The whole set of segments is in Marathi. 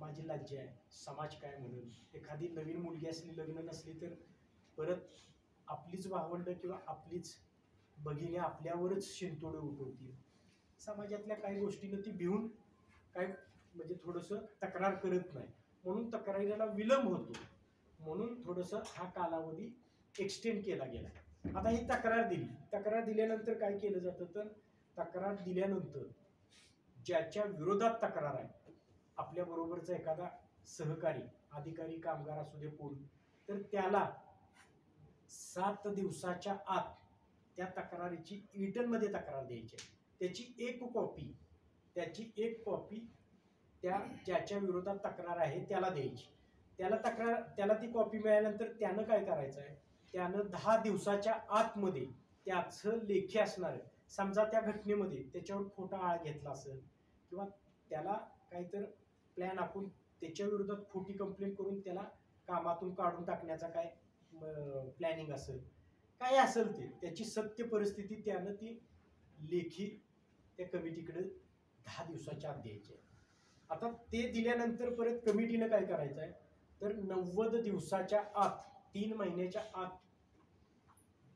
माझी लज्जा आहे, समाज काय म्हणेल, एखादी नवीन मुलगी असली, लग्न नसली तर परत आपलीच भावंडं किंवा आपलीच भगिनी आपल्यावरच शिंतोडे उठवतील. समाजातल्या काही गोष्टीनं ती भिवून काय म्हणजे थोडंसं तक्रार करत नाही, म्हणून तक्रारीला विलंब होतो, म्हणून थोडंसं हा कालावधी एक्सटेंड केला गेला. आता ही तक्रार दिल्यानंतर काय केलं जातं, तर तक्रार दिल्यानंतर ज्याच्या विरोधात तक्रार आहे, आपल्याबरोबरचा एखादा सहकारी अधिकारी कामगार असू दे कोण, तर त्याला 7 दिवसाच्या आत त्या तक्रारीची रिटर्नमध्ये तक्रार द्यायची आहे. त्याची एक कॉपी त्या ज्याच्या विरोधात तक्रार आहे त्याला द्यायची. त्याला ती कॉपी मिळाल्यानंतर त्यानं काय करायचं आहे, त्यानं 10 दिवसाच्या आतमध्ये त्याचं लेखी असणार आहे. समजा त्या घटनेमध्ये त्याच्यावर खोटा आळ घेतला असेल किंवा त्याला काहीतरी प्लॅन आखून त्याच्या विरोधात खोटी कंप्लेंट करून त्याला कामातून काढून टाकण्याचा काय प्लॅनिंग असेल, काय असेल ते त्याची सत्य परिस्थिती त्यानं ती लेखी त्या कमिटीकडे 10 दिवसाच्या आत द्यायची. आता ते दिल्यानंतर परत कमिटीनं काय करायचं आहे, तर 90 दिवसाच्या आत 3 महिन्याच्या आत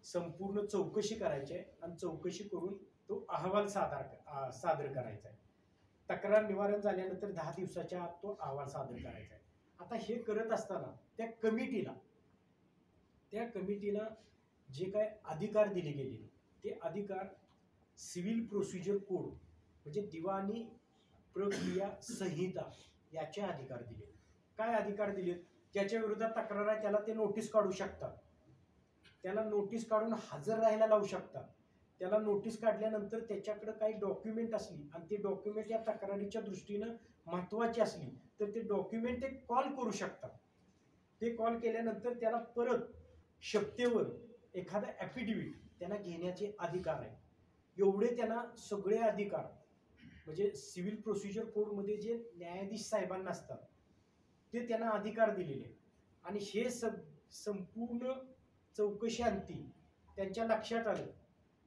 संपूर्ण चौकशी करायची आहे आणि चौकशी करून तो अहवाल सादर करायचा आहे. तक्रार निवारण झाल्यानंतर 10 दिवसाच्या आत तो अहवाल सादर करायचा आहे. आता हे करत असताना त्या कमिटीला जे काय अधिकार दिले गेले ते अधिकार सिव्हिल प्रोसिजर कोड म्हणजे दिवाणी प्रक्रिया संहिता याचे अधिकार दिले. काय अधिकार दिलेत, ज्याच्या विरोधात तक्रार आहे त्याला ते नोटीस काढू शकतात, त्याला नोटीस काढून हजर राहायला लावू शकतात. त्याला नोटीस काढल्यानंतर त्याच्याकडे काही डॉक्युमेंट असली आणि ते डॉक्युमेंट या तक्रारीच्या दृष्टीनं महत्त्वाची असली तर ते डॉक्युमेंट ते कॉल करू शकतात. ते कॉल केल्यानंतर त्याला परत शपथेवर एखादा ॲफिडेव्हिट त्यांना घेण्याचे अधिकार आहे. एवढे त्यांना सगळे अधिकार म्हणजे सिव्हिल प्रोसिजर कोडमध्ये जे न्यायाधीश साहेबांना असतात ते त्यांना अधिकार दिलेले. आणि हे संपूर्ण चौकशी अंती त्यांच्या लक्षात आलं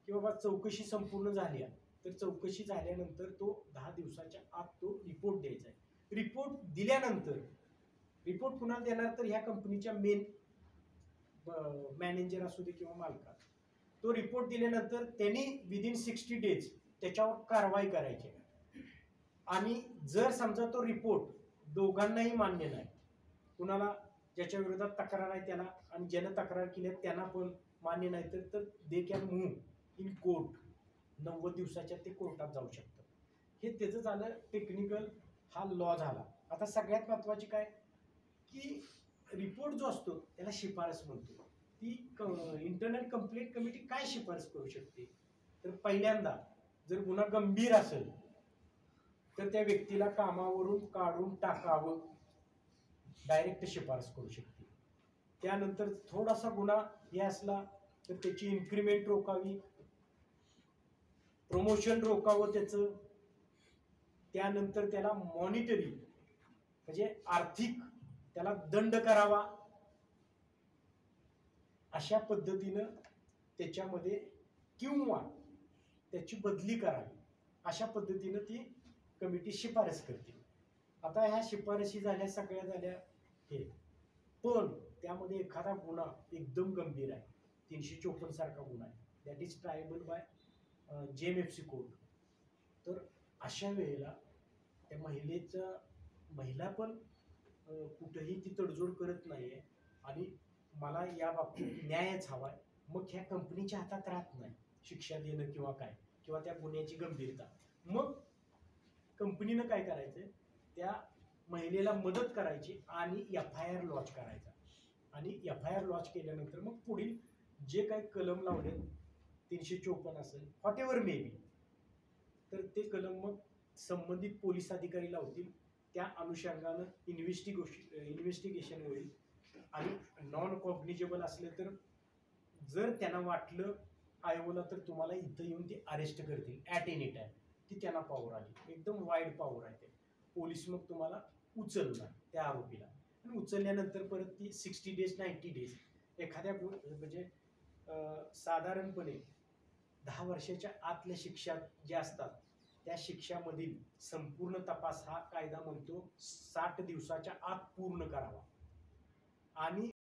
की बाबा चौकशी संपूर्ण झाली आहे, तर चौकशी झाल्यानंतर तो 10 दिवसाच्या आत तो रिपोर्ट द्यायचा आहे. रिपोर्ट दिल्यानंतर रिपोर्ट कुणाला देणार, तर ह्या कंपनीच्या मेन मॅनेजर असू दे किंवा मालका. तो रिपोर्ट दिल्यानंतर त्यांनी विदिन 60 डेज त्याच्यावर कारवाई करायची. आणि जर समजा तो रिपोर्ट दोघांनाही मान्य नाही, कुणाला ज्याच्या विरोधात तक्रार आहे त्याला आणि ज्यानं तक्रार केली त्यांना पण मान्य नाही, तर they can move in court. 90 दिवसाच्या ते कोर्टात जाऊ शकतं. हे त्याचं झालं टेक्निकल, हा लॉ झाला. आता सगळ्यात महत्त्वाची काय की रिपोर्ट जो असतो त्याला शिफारस म्हणतो. ती इंटरनल कंप्लेंट कमिटी काय शिफारस करू शकते, तर पहिल्यांदा जर गुन्हा गंभीर असेल तर त्या व्यक्तीला कामावरून काढून टाकावं, डायरेक्ट शिफारस करू शकते. त्यानंतर थोडासा गुन्हा हे असला तर त्याची इन्क्रिमेंट रोखावी, प्रमोशन रोखावं त्याचं. त्यानंतर त्याला मॉनिटरी म्हणजे आर्थिक त्याला दंड करावा. अशा पद्धतीनं त्याच्यामध्ये किंवा त्याची बदली करावी, अशा पद्धतीनं ती कमिटी शिफारस करते. आता ह्या शिफारशी झाल्या, सगळ्या झाल्या हे, पण त्यामध्ये एखादा गुन्हा एकदम गंभीर आहे, 354 सारखा गुन्हा आहे, that is triable by JMFC code. तर अशा वेळेला त्या महिला पण कुठेही ती तडजोड करत नाहीये आणि मला या बाबतीत न्यायच हवाय, मग ह्या कंपनीच्या हातात राहत नाही शिक्षा देणं किंवा काय किंवा त्या गुन्ह्याची गंभीरता. मग कंपनीनं काय करायचं, त्या महिलेला मदत करायची आणि FIR लॉन्च करायचा. आणि FIR लॉन्च केल्यानंतर मग पुढील जे काही कलम लावले, 354 असेल व्हॉटेवर मे बी, तर ते कलम मग संबंधित पोलीस अधिकारी लावतील. त्या अनुषंगानं इन्व्हेस्टिगेशन होईल आणि नॉन कॉग्निजेबल असले तर जर त्यांना वाटलं आयोगाला तर तुम्हाला इथं येऊन ते अरेस्ट करतील ॲट एनी टाइम. ती त्यांना पॉवर आली, एकदम वाईड पॉवर आहे. ते पोलीस मग तुम्हाला उचलणार त्या आरोपीला, आणि उचलल्यानंतर परत ती 60 डेज 90 डेज एखाद्या म्हणजे साधारणपणे 10 वर्षाच्या आतल्या शिक्षा ज्या असतात त्या शिक्षामधील संपूर्ण तपास हा कायदा म्हणतो 60 दिवसाच्या आत पूर्ण करावा आणि